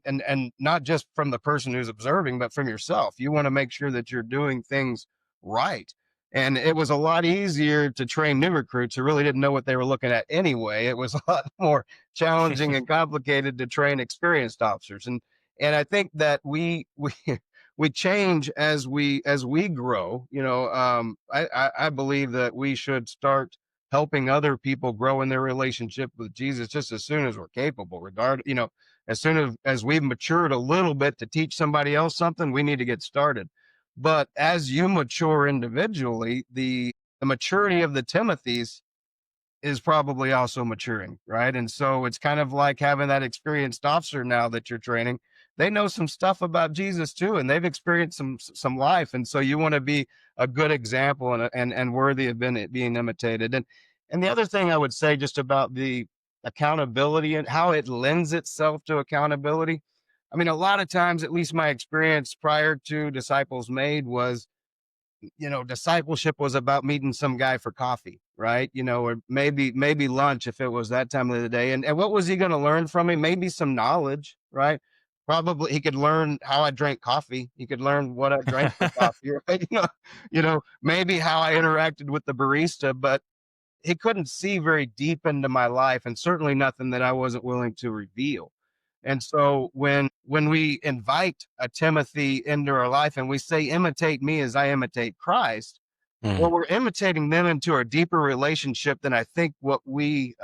and not just from the person who's observing, but from yourself. You want to make sure that you're doing things right. And it was a lot easier to train new recruits who really didn't know what they were looking at anyway. It was a lot more challenging and complicated to train experienced officers. And I think that we change as we grow. I believe that we should start helping other people grow in their relationship with Jesus just as soon as we're capable. As soon as we've matured a little bit to teach somebody else something, we need to get started. But as you mature individually, the maturity of the Timothys is probably also maturing, right? And so it's kind of like having that experienced officer now that you're training. They know some stuff about Jesus too, and they've experienced some life. And so you want to be a good example and worthy of being imitated. And the other thing I would say just about the accountability and how it lends itself to accountability. I mean, a lot of times, at least my experience prior to Disciples Made was, discipleship was about meeting some guy for coffee, right? Or maybe lunch if it was that time of the day. And what was he going to learn from me? Maybe some knowledge, right? Probably he could learn how I drank coffee. He could learn what I drank for coffee, right? Maybe how I interacted with the barista, but he couldn't see very deep into my life, and certainly nothing that I wasn't willing to reveal. And so when we invite a Timothy into our life and we say, imitate me as I imitate Christ, well, we're imitating them into a deeper relationship than I think what we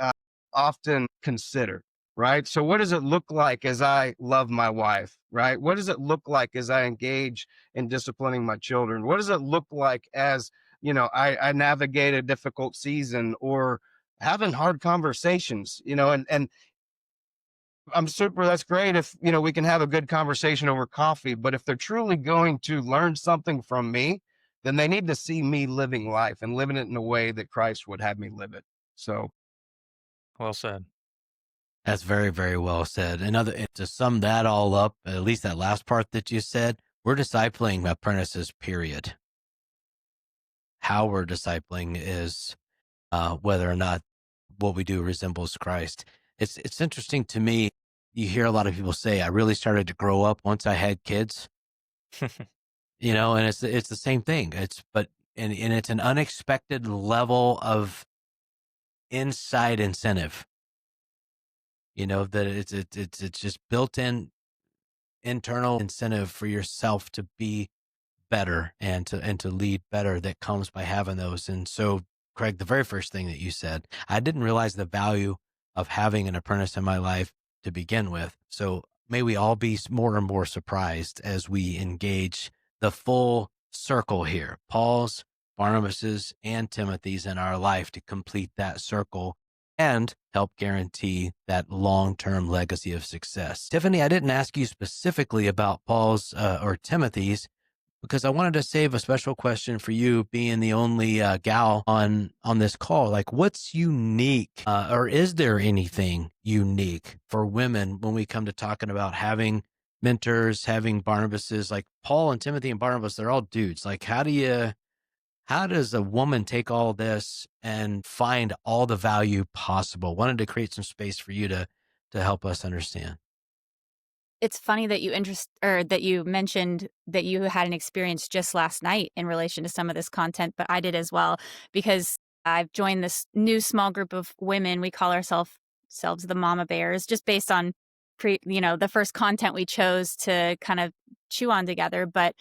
often consider, right? So what does it look like as I love my wife, right? What does it look like as I engage in disciplining my children? What does it look like as, I navigate a difficult season or having hard conversations, and I'm super. That's great if, we can have a good conversation over coffee, but if they're truly going to learn something from me, then they need to see me living life and living it in a way that Christ would have me live it. So, Well said. That's very, very well said. To sum that all up, at least that last part that you said, we're discipling apprentices, period. How we're discipling is whether or not what we do resembles Christ. It's interesting to me. You hear a lot of people say, I really started to grow up once I had kids, and it's the same thing. And it's an unexpected level of inside incentive, that it's just built in internal incentive for yourself to be better and to lead better that comes by having those. And so, Craig, the very first thing that you said, I didn't realize the value of having an apprentice in my life to begin with. So may we all be more and more surprised as we engage the full circle here, Paul's, Barnabas's, and Timothy's in our life to complete that circle and help guarantee that long-term legacy of success. Tiffany, I didn't ask you specifically about Paul's or Timothy's, because I wanted to save a special question for you, being the only gal on this call. Like, what's unique, or is there anything unique for women when we come to talking about having mentors, having Barnabases? Like Paul and Timothy and Barnabas, they're all dudes. Like, how does a woman take all this and find all the value possible? Wanted to create some space for you to help us understand. It's funny that that you mentioned that you had an experience just last night in relation to some of this content, but I did as well, because I've joined this new small group of women. We call ourselves the Mama Bears, just based on the first content we chose to kind of chew on together. But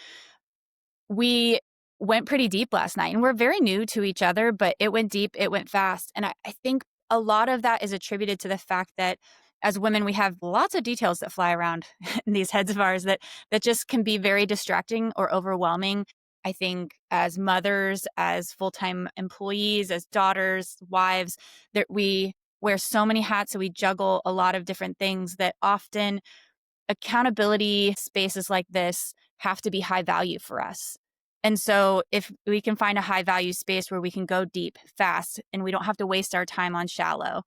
we went pretty deep last night, and we're very new to each other, but it went deep, it went fast. And I think a lot of that is attributed to the fact that as women, we have lots of details that fly around in these heads of ours that just can be very distracting or overwhelming. I think as mothers, as full-time employees, as daughters, wives, that we wear so many hats, so we juggle a lot of different things that often accountability spaces like this have to be high value for us. And so if we can find a high value space where we can go deep, fast, and we don't have to waste our time on shallow,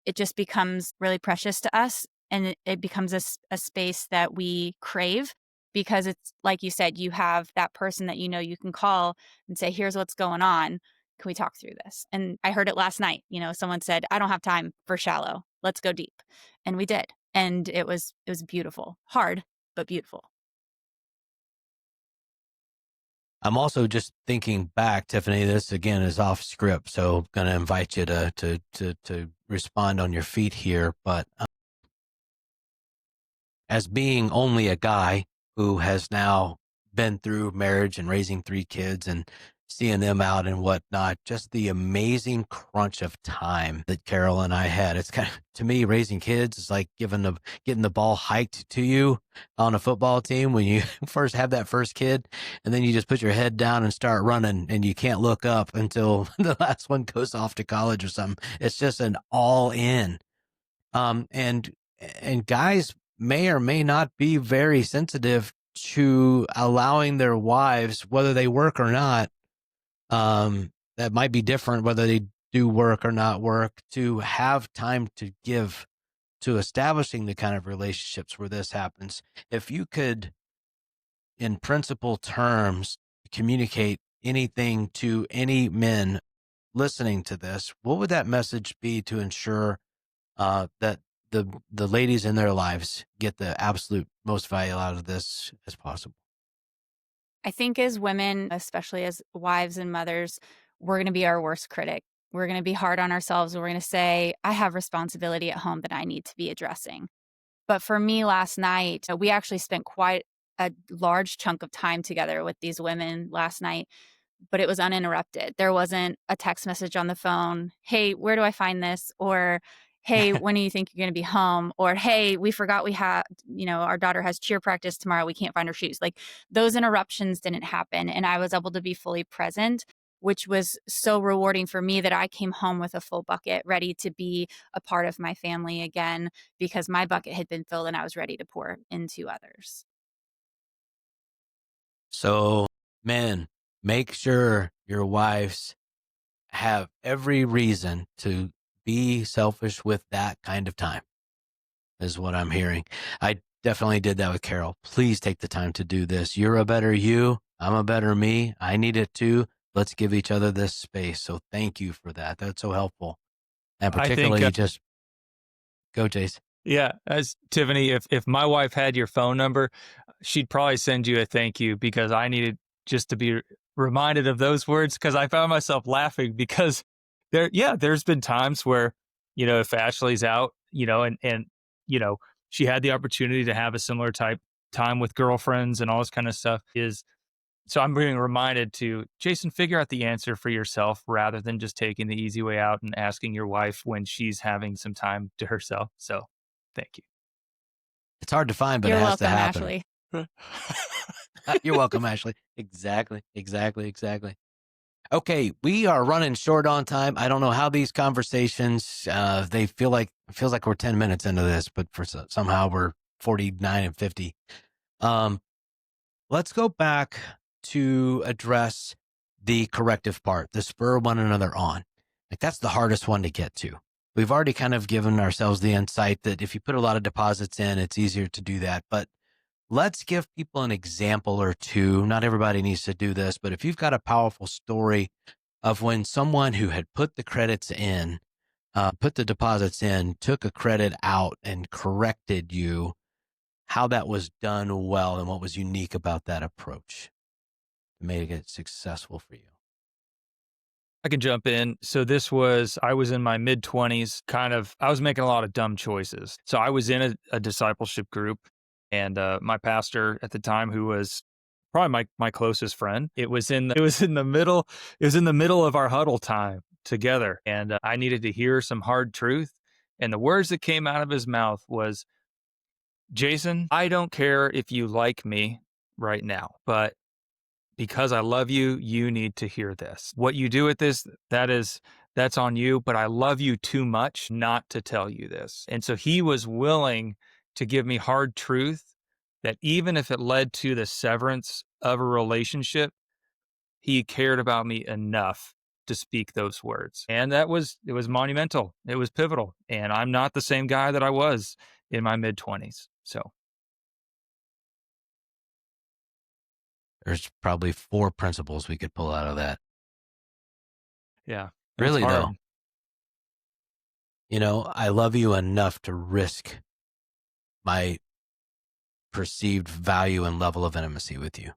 it just becomes really precious to us. And it becomes a space that we crave, because it's like you said, you have that person that you can call and say, here's what's going on. Can we talk through this? And I heard it last night. Someone said, I don't have time for shallow. Let's go deep. And we did. And it was beautiful. Hard, but beautiful. I'm also just thinking back, Tiffany, this again is off script, so I'm going to invite you to respond on your feet here. But as being only a guy who has now been through marriage and raising 3 kids and seeing them out and whatnot, just the amazing crunch of time that Carol and I had. It's kind of, to me, raising kids is like getting the ball hiked to you on a football team when you first have that first kid, and then you just put your head down and start running, and you can't look up until the last one goes off to college or something. It's just an all in. And guys may or may not be very sensitive to allowing their wives, whether they work or not, that might be different whether they do work or not work, to have time to give to establishing the kind of relationships where this happens. If you could, in principle terms, communicate anything to any men listening to this, what would that message be to ensure that the ladies in their lives get the absolute most value out of this as possible? I think as women, especially as wives and mothers, we're going to be our worst critic. We're going to be hard on ourselves. We're going to say, I have responsibility at home that I need to be addressing. But for me last night, we actually spent quite a large chunk of time together with these women last night, but it was uninterrupted. There wasn't a text message on the phone. Hey, where do I find this? Or, hey, when do you think you're going to be home? Or, hey, we forgot we have, our daughter has cheer practice tomorrow. We can't find her shoes. Like, those interruptions didn't happen. And I was able to be fully present, which was so rewarding for me that I came home with a full bucket, ready to be a part of my family again, because my bucket had been filled and I was ready to pour into others. So, men, make sure your wives have every reason to be selfish with that kind of time, is what I'm hearing. I definitely did that with Carol. Please take the time to do this. You're a better you. I'm a better me. I need it too. Let's give each other this space. So thank you for that. That's so helpful. And particularly just go, Jace. Yeah, as Tiffany, if my wife had your phone number, she'd probably send you a thank you, because I needed just to be reminded of those words, because I found myself laughing because there's been times where, if Ashley's out, and she had the opportunity to have a similar type time with girlfriends and all this kind of stuff, so I'm being reminded to, Jason, figure out the answer for yourself rather than just taking the easy way out and asking your wife when she's having some time to herself. So thank you. It's hard to find, but You're it has welcome, to happen. Ashley. You're welcome, Ashley. Exactly. Okay, we are running short on time. I don't know how these conversations, they it feels like we're 10 minutes into this, but somehow we're 49 and 50. Let's go back to address the corrective part, the spur one another on. Like, that's the hardest one to get to. We've already kind of given ourselves the insight that if you put a lot of deposits in, it's easier to do that. But let's give people an example or two. Not everybody needs to do this, but if you've got a powerful story of when someone who had put the credits in, put the deposits in, took a credit out and corrected you, how that was done well and what was unique about that approach to make it successful for you. I can jump in. So I was in my mid 20s, I was making a lot of dumb choices. So I was in a discipleship group, and my pastor at the time, who was probably my closest friend, it was in the middle of our huddle time together. And I needed to hear some hard truth. And the words that came out of his mouth was, Jason, I don't care if you like me right now, but because I love you, you need to hear this. What you do with this, that's on you, but I love you too much not to tell you this. And so he was willing to give me hard truth that even if it led to the severance of a relationship, he cared about me enough to speak those words. And it was monumental. It was pivotal. And I'm not the same guy that I was in my mid-20s. So There's probably 4 principles we could pull out of that. yeah. Really, though, I love you enough to risk my perceived value and level of intimacy with you,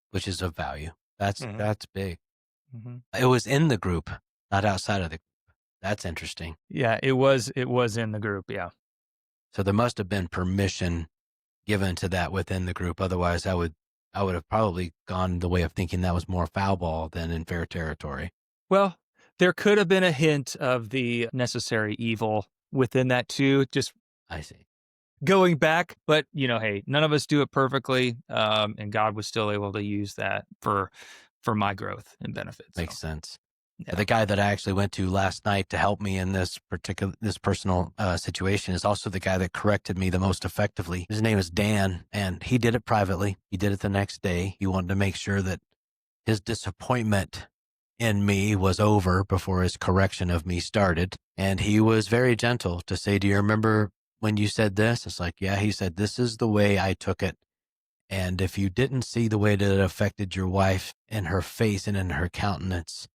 which is of value. That's big. Mm-hmm. It was in the group, not outside of the group. That's interesting. Yeah, it was in the group. Yeah. So there must have been permission given to that within the group. Otherwise, I would have probably gone the way of thinking that was more foul ball than in fair territory. Well, there could have been a hint of the necessary evil within that too. Just I see. Going back, but hey, none of us do it perfectly, and God was still able to use that for my growth and benefits. Makes sense. Yeah. The guy that I actually went to last night to help me in this personal situation is also the guy that corrected me the most effectively. His name is Dan, and he did it privately. He did it the next day. He wanted to make sure that his disappointment in me was over before his correction of me started. And he was very gentle to say, do you remember when you said this? It's like, yeah, he said, this is the way I took it. And if you didn't see the way that it affected your wife in her face and in her countenance,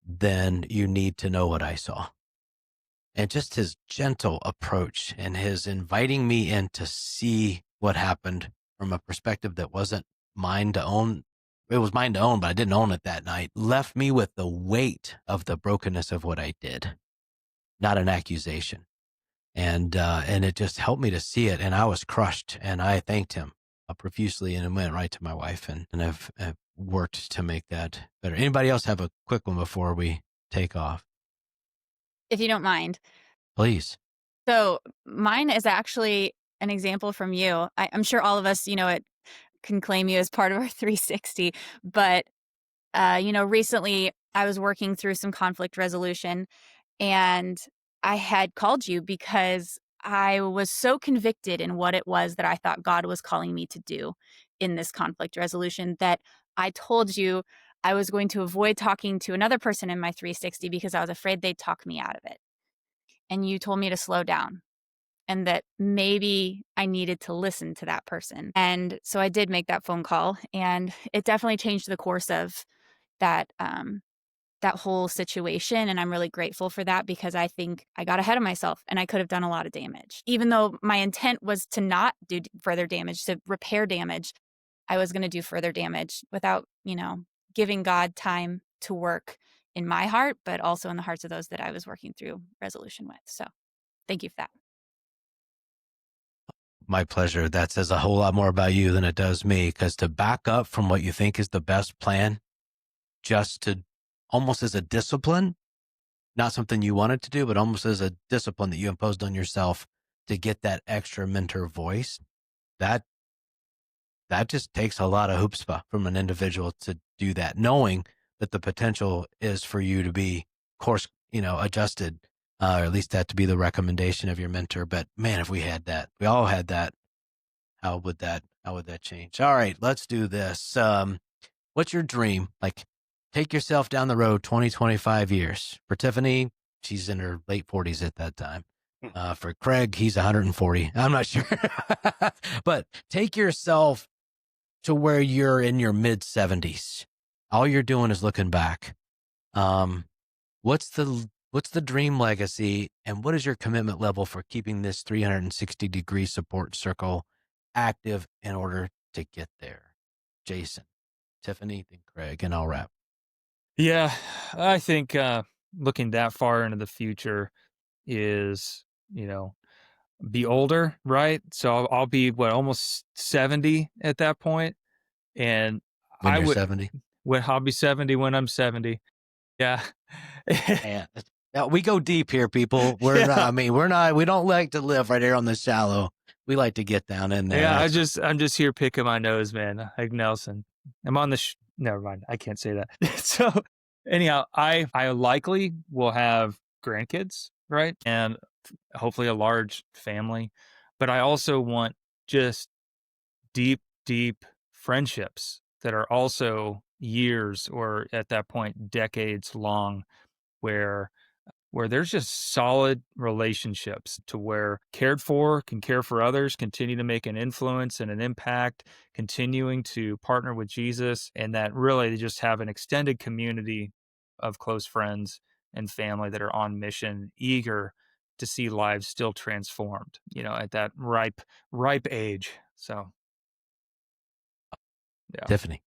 then you need to know what I saw. And just his gentle approach and his inviting me in to see what happened from a perspective that wasn't mine to own. It was mine to own, but I didn't own it that night. Left me with the weight of the brokenness of what I did, not an accusation. And it just helped me to see it. And I was crushed, and I thanked him profusely, and it went right to my wife, and I've worked to make that better. Anybody else have a quick one before we take off? If you don't mind. Please. So mine is actually an example from you. I'm sure all of us, it can claim you as part of our 360, but, recently I was working through some conflict resolution, and I had called you because I was so convicted in what it was that I thought God was calling me to do in this conflict resolution that I told you I was going to avoid talking to another person in my 360 because I was afraid they'd talk me out of it. And you told me to slow down and that maybe I needed to listen to that person. And so I did make that phone call, and it definitely changed the course of that whole situation. And I'm really grateful for that because I think I got ahead of myself and I could have done a lot of damage. Even though my intent was to not do further damage, to repair damage, I was going to do further damage without, giving God time to work in my heart, but also in the hearts of those that I was working through resolution with. So thank you for that. My pleasure. That says a whole lot more about you than it does me, because to back up from what you think is the best plan, just to almost as a discipline, not something you wanted to do, but almost as a discipline that you imposed on yourself to get that extra mentor voice, that just takes a lot of chutzpah from an individual to do that, knowing that the potential is for you to be course, adjusted, or at least that to be the recommendation of your mentor. But man, if we had that, we all had that, how would that change? All right, let's do this. What's your dream? Like, take yourself down the road 20, 25 years. For Tiffany, she's in her late 40s at that time. For Craig, he's 140. I'm not sure. But take yourself to where you're in your mid 70s. All you're doing is looking back. What's the dream legacy, and what is your commitment level for keeping this 360-degree support circle active in order to get there? Jason, Tiffany, then Craig, and I'll wrap. Yeah, I think looking that far into the future is, be older, right? So I'll be almost 70 at that point, and when you're 70. I'll be 70 when I'm 70. Yeah. Man, Yeah, we go deep here, people. We're Yeah. not, I mean, we don't like to live right here on the shallow. We like to get down in there. Yeah, I'm just here picking my nose, man. Like Nelson. I'm on the never mind. I can't say that. So anyhow, I likely will have grandkids, right? And hopefully a large family. But I also want just deep, deep friendships that are also years or at that point decades long, where there's just solid relationships to where cared for can care for others, continue to make an influence and an impact, continuing to partner with Jesus, and that really they just have an extended community of close friends and family that are on mission, eager to see lives still transformed, at that ripe age. So, yeah. Tiffany.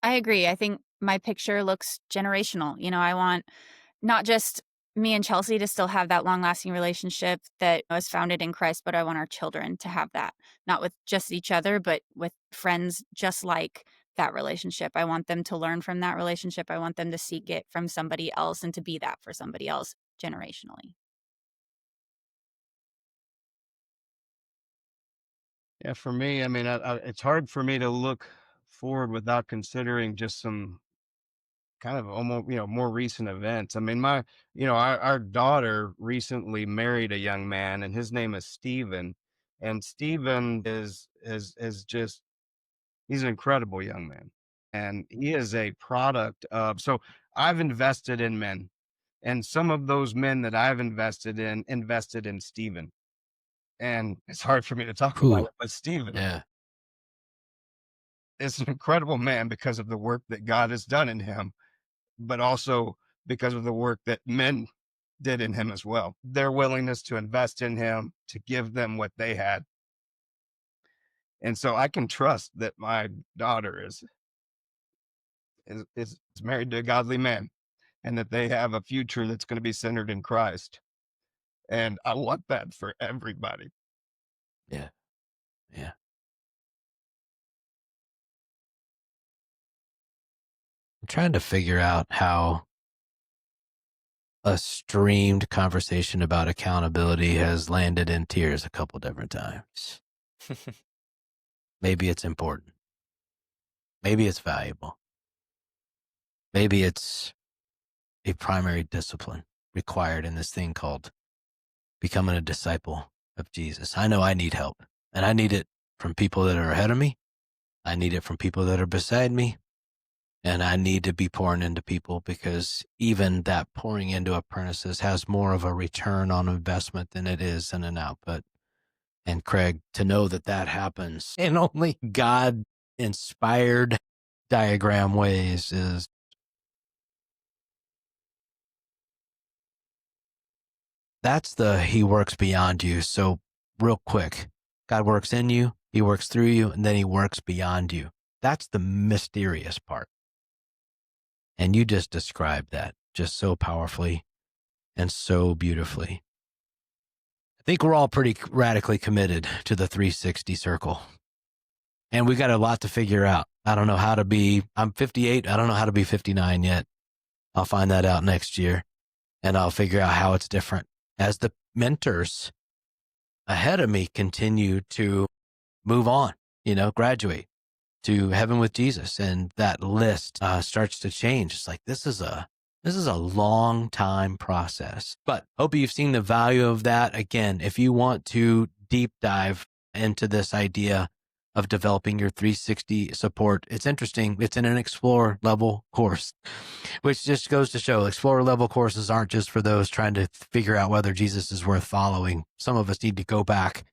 I agree. I think my picture looks generational. I want not just me and Chelsea to still have that long-lasting relationship that was founded in Christ, but I want our children to have that, not with just each other, but with friends just like that relationship. I want them to learn from that relationship. I want them to seek it from somebody else and to be that for somebody else generationally. Yeah, for me, I mean, it's hard for me to look forward without considering just some kind of almost, more recent events. I mean, our daughter recently married a young man, and his name is Stephen. And Stephen is just, he's an incredible young man. And he is a product of, so I've invested in men, and some of those men that I've invested in Stephen. And it's hard for me to talk about Whew. it, but Stephen Yeah. is an incredible man because of the work that God has done in him, but also because of the work that men did in him as well. Their willingness to invest in him, to give them what they had. And so I can trust that my daughter is married to a godly man, and that they have a future that's going to be centered in Christ. And I want that for everybody. Yeah. Yeah. I'm trying to figure out how a streamed conversation about accountability has landed in tears a couple different times. Maybe it's important. Maybe it's valuable. Maybe it's a primary discipline required in this thing called becoming a disciple of Jesus. I know I need help, and I need it from people that are ahead of me. I need it from people that are beside me. And I need to be pouring into people, because even that pouring into apprentices has more of a return on investment than it is in an output. And Craig, to know that that happens in only God inspired diagram ways that's he works beyond you. So real quick, God works in you, he works through you, and then he works beyond you. That's the mysterious part. And you just described that just so powerfully and so beautifully. I think we're all pretty radically committed to the 360 circle. And we got a lot to figure out. I don't know how to be, I'm 58. I don't know how to be 59 yet. I'll find that out next year, and I'll figure out how it's different as the mentors ahead of me continue to move on, graduate to heaven with Jesus. And that list starts to change. It's like, this is a long time process, but hope you've seen the value of that. Again, if you want to deep dive into this idea of developing your 360 support, it's interesting. It's in an Explorer level course, which just goes to show Explorer level courses aren't just for those trying to figure out whether Jesus is worth following. Some of us need to go back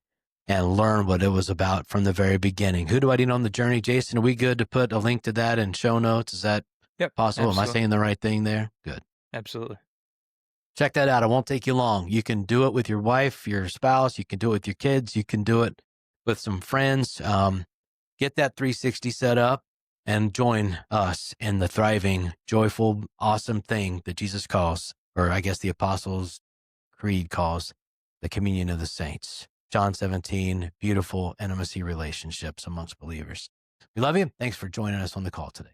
and learn what it was about from the very beginning. Who do I need on the journey? Jason, are we good to put a link to that in show notes? Is that possible? Absolutely. Am I saying the right thing there? Good. Absolutely. Check that out. It won't take you long. You can do it with your wife, your spouse. You can do it with your kids. You can do it with some friends. Get that 360 set up and join us in the thriving, joyful, awesome thing that Jesus calls, or I guess the Apostles' Creed calls, the communion of the saints. John 17, beautiful intimacy relationships amongst believers. We love you. Thanks for joining us on the call today.